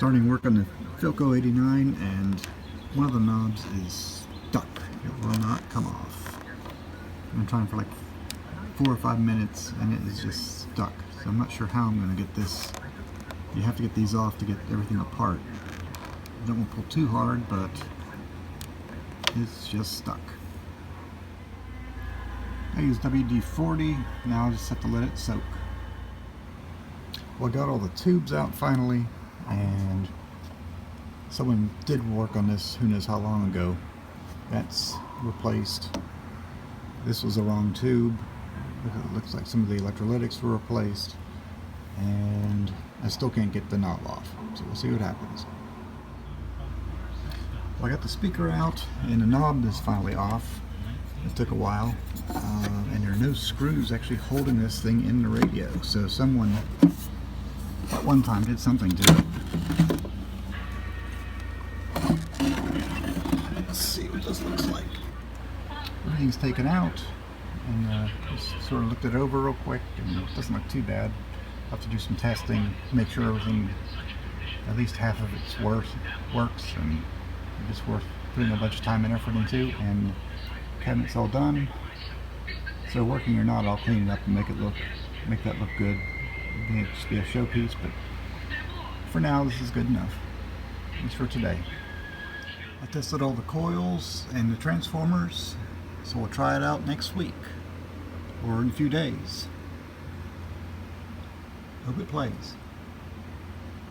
Starting work on the Philco 89, and one of the knobs is stuck. It will not come off. I'm trying for like 4 or 5 minutes and it is just stuck. So I'm not sure how I'm going to get this. You have to get these off to get everything apart. I don't want to pull too hard, but it's just stuck. I use WD-40. Now I just have to let it soak. Well, I got all the tubes out finally, and someone did work on this who knows how long ago. That's replaced. This was the wrong tube. It looks like some of the electrolytics were replaced, and I still can't get the knob off, so we'll see what happens. Well, I got the speaker out and the knob is finally off. It took a while, and there are no screws actually holding this thing in the radio, so someone at one time did something to it. Let's see what this looks like. Everything's taken out, and just sort of looked it over real quick, and it doesn't look too bad. I'll have to do some testing, make sure everything, at least half of it's works, and it's worth putting a bunch of time and effort into. And cabinet's all done, so working or not, I'll clean it up and make that look good. It'll just be a showpiece, but for now this is good enough, at least for today. I tested all the coils and the transformers, so we'll try it out next week or in a few days. Hope it plays.